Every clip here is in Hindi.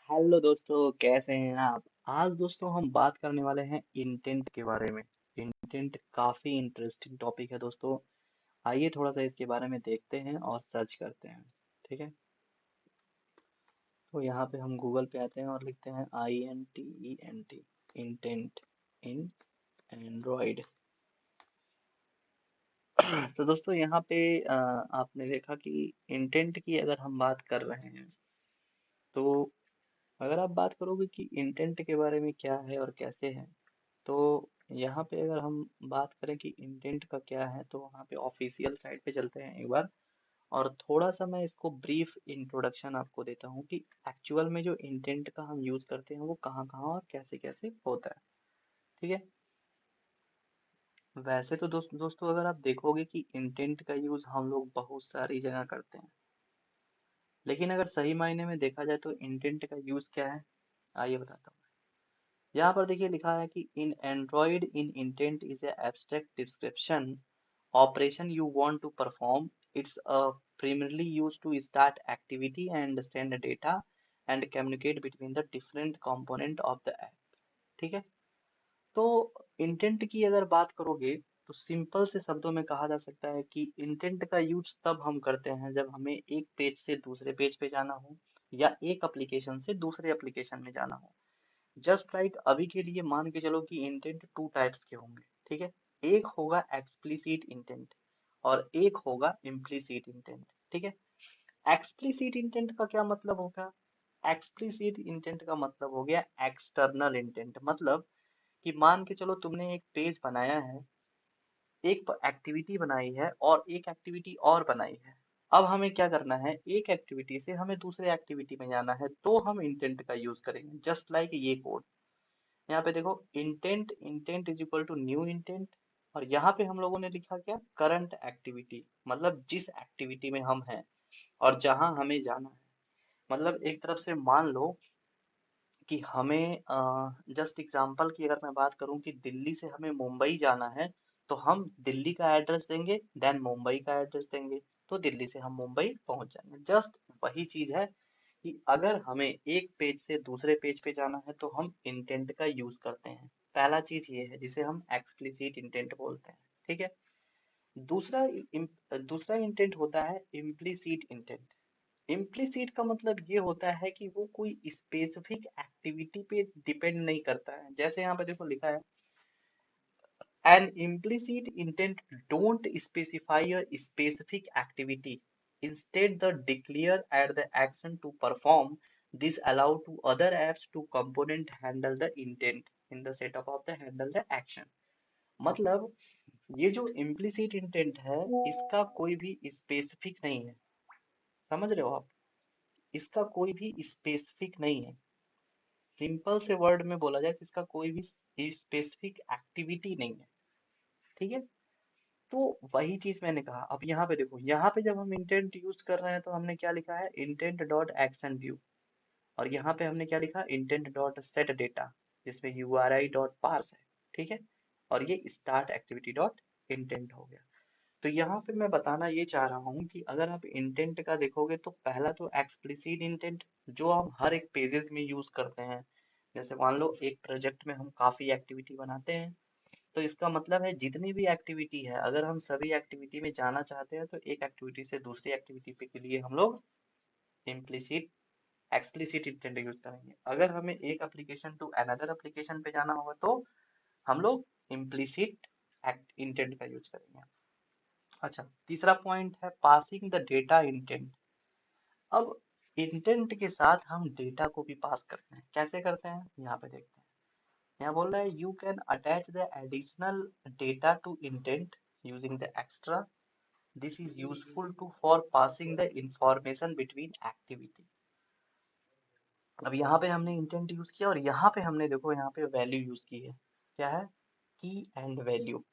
हेलो दोस्तों, कैसे हैं आप। आज दोस्तों हम बात करने वाले हैं इंटेंट के बारे में। इंटेंट काफी इंटरेस्टिंग टॉपिक है दोस्तों। आइए थोड़ा सा इसके बारे में देखते हैं और सर्च करते हैं। ठीक है। तो यहाँ पे हम गूगल पे आते हैं और लिखते हैं INTENT, इंटेंट इन एंड्रॉइड। तो दोस्तों यहाँ पे आपने देखा कि इंटेंट की अगर हम बात कर रहे हैं तो अगर आप बात करोगे कि इंटेंट के बारे में क्या है और कैसे है, तो यहाँ पे अगर हम बात करें कि इंटेंट का क्या है, तो वहाँ पे ऑफिशियल साइट पे चलते हैं एक बार। और थोड़ा सा मैं इसको ब्रीफ इंट्रोडक्शन आपको देता हूँ कि एक्चुअल में जो इंटेंट का हम यूज़ करते हैं वो कहाँ कहाँ और कैसे कैसे होता है। ठीक है। वैसे तो दोस्तों अगर आप देखोगे कि इंटेंट का यूज़ हम लोग बहुत सारी जगह करते हैं, लेकिन अगर सही मायने में देखा जाए तो इंटेंट का यूज़ क्या है, आइए बताता हूँ। यहाँ पर देखिए लिखा है कि in Android in intent is a abstract description operation you want to perform. It's primarily used to start activity and understand the data and communicate between the different component of the app. ठीक है। तो इंटेंट की अगर बात करोगे तो सिंपल से शब्दों में कहा जा सकता है कि इंटेंट का यूज तब हम करते हैं जब हमें एक पेज से दूसरे पेज पे जाना हो या एक एप्लीकेशन से दूसरे एप्लीकेशन में जाना हो। जस्ट लाइक अभी के लिए मान के चलो कि इंटेंट टू टाइप्स के होंगे। ठीक है। एक होगा एक्सप्लिसिट इंटेंट और एक होगा इम्प्लिसिट इंटेंट। ठीक है। एक्सप्लिसिट इंटेंट का क्या मतलब होगा। एक्सप्लिसिट इंटेंट का मतलब हो गया एक्सटर्नल इंटेंट। मतलब कि मान के चलो तुमने एक पेज बनाया है, एक एक्टिविटी बनाई है और एक एक्टिविटी और बनाई है। अब हमें क्या करना है, एक एक्टिविटी से हमें दूसरे एक्टिविटी में जाना है, तो हम इंटेंट का यूज करेंगे। जस्ट लाइक ये कोड यहाँ पे देखो, intent intent is equal to new intent. और यहाँ पे हम लोगों ने लिखा क्या, करंट एक्टिविटी। मतलब जिस एक्टिविटी में हम हैं और जहां हमें जाना है। मतलब एक तरफ से मान लो कि हमें जस्ट एग्जांपल की अगर मैं बात करूं कि दिल्ली से हमें मुंबई जाना है, तो हम दिल्ली का एड्रेस देंगे, देन मुंबई का एड्रेस देंगे, तो दिल्ली से हम मुंबई पहुंच जाएंगे। जस्ट वही चीज है कि अगर हमें एक पेज से दूसरे पेज पे जाना है तो हम इंटेंट का यूज करते हैं। पहला चीज ये है जिसे हम एक्सप्लिसिट इंटेंट बोलते हैं। ठीक है। दूसरा दूसरा इंटेंट होता है इम्प्लिसिट इंटेंट। इम्प्लिसिट का मतलब ये होता है कि वो कोई स्पेसिफिक एक्टिविटी पे डिपेंड नहीं करता है। जैसे यहाँ पे देखो लिखा है, an implicit intent don't specify a specific activity. Instead, the declare at the action to perform. This allow to other apps to component handle the intent in the setup of the handle the action. मतलब ये जो implicit intent है, इसका कोई भी स्पेसिफिक नहीं है। समझ रहे हो आप। इसका कोई भी स्पेसिफिक नहीं है। सिंपल से वर्ड में बोला जाए तो इसका कोई भी स्पेसिफिक एक्टिविटी नहीं है। ठीक है। तो वही चीज मैंने कहा। अब यहाँ पे देखो, यहाँ पे जब हम इंटेंट यूज कर रहे हैं तो हमने क्या लिखा है, इंटेंट डॉट एक्शन व्यू। और यहाँ पे हमने क्या लिखा, इंटेंट डॉट सेट डेटा, जिसमें URI डॉट पार्स है। ठीक है। और ये स्टार्ट एक्टिविटी डॉट इंटेंट हो गया। तो यहाँ पे मैं बताना ये चाह रहा हूँ कि अगर आप इंटेंट का देखोगे तो पहला तो एक्सप्लिसिट इंटेंट जो हम हर एक पेजेस में यूज करते हैं। जैसे मान लो एक प्रोजेक्ट में हम काफी एक्टिविटी बनाते हैं, तो इसका मतलब है जितनी भी एक्टिविटी है, अगर हम सभी एक्टिविटी में जाना चाहते हैं तो एक एक्टिविटी से दूसरी एक्टिविटी पे के लिए हम लोग इम्प्लिसिट एक्सप्लिसिट इंटेंट यूज करेंगे। अगर हमें एक एप्लीकेशन टू अनदर एप्लीकेशन पे जाना होगा तो हम लोग इम्प्लिसिट इंटेंट का यूज करेंगे। अच्छा, तीसरा पॉइंट है पासिंग द डेटा इंटेंट। अब इंटेंट के साथ हम डेटा को भी पास करते हैं। कैसे करते हैं, यहाँ पे देखते हैं। यहाँ बोल रहा है you can attach the additional data to intent using the extra. This is useful to for passing the information between activity. अब यहाँ पे हमने इंटेंट यूज किया और यहाँ पे हमने देखो यहाँ पे वैल्यू यूज की है। क्या है, की एंड वैल्यू।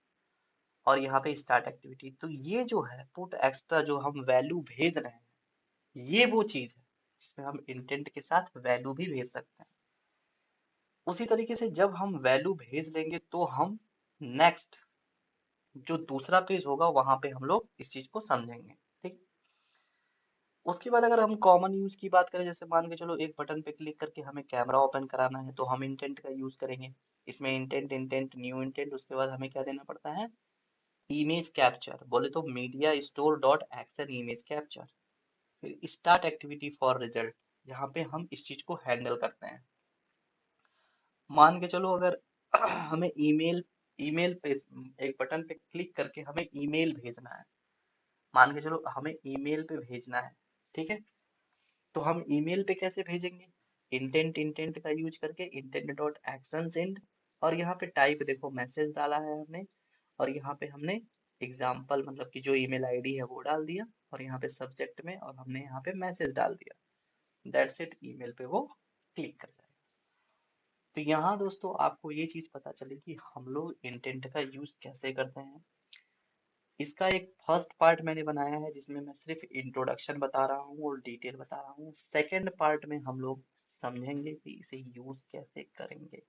और यहाँ पे स्टार्ट एक्टिविटी। तो ये जो है पुट एक्स्ट्रा, जो हम वैल्यू भेज रहे हैं, ये वो चीज है जिसमें हम इंटेंट के साथ वैल्यू भी भेज सकते हैं। उसी तरीके से जब हम वैल्यू भेज देंगे तो हम नेक्स्ट जो दूसरा पेज होगा वहां पे हम लोग इस चीज को समझेंगे। ठीक। उसके बाद अगर हम कॉमन यूज की बात करें, जैसे मान के चलो एक बटन पे क्लिक करके हमें कैमरा ओपन कराना है, तो हम इंटेंट का यूज करेंगे। इसमें इंटेंट, इंटेंट, न्यू इंटेंट, उसके बाद हमें क्या देना पड़ता है, इमेज कैप्चर, बोले तो media store dot action image capture. फिर स्टार्ट एक्टिविटी फॉर रिजल्ट, यहाँ पे हम इस चीज को हैंडल करते हैं। मान के चलो अगर हमें ईमेल, ईमेल पे एक बटन पे क्लिक करके हमें ईमेल भेजना है, मान के चलो हमें ईमेल पे भेजना है, ठीक है। तो हम ईमेल पे कैसे भेजेंगे, इंटेंट, इंटेंट का यूज करके इंटेंट डॉट एक्शन सेंड, और यहाँ पे टाइप देखो मैसेज डाला है हमने, और यहाँ पे हमने एग्जाम्पल मतलब कि जो ईमेल आईडी है वो डाल दिया, और यहाँ पे सब्जेक्ट में और हमने यहाँ पे मैसेज डाल दिया। दैट्स इट, ईमेल पे वो क्लिक कर जाएगा। तो यहाँ दोस्तों आपको ये चीज पता चली कि हम लोग इंटेंट का यूज कैसे करते हैं। इसका एक फर्स्ट पार्ट मैंने बनाया है जिसमें मैं सिर्फ इंट्रोडक्शन बता रहा हूँ और डिटेल बता रहा हूँ। सेकंड पार्ट में हम लोग समझेंगे कि इसे यूज कैसे करेंगे।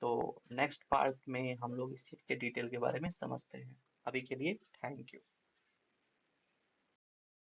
तो नेक्स्ट पार्ट में हम लोग इस चीज के डिटेल के बारे में समझते हैं। अभी के लिए थैंक यू।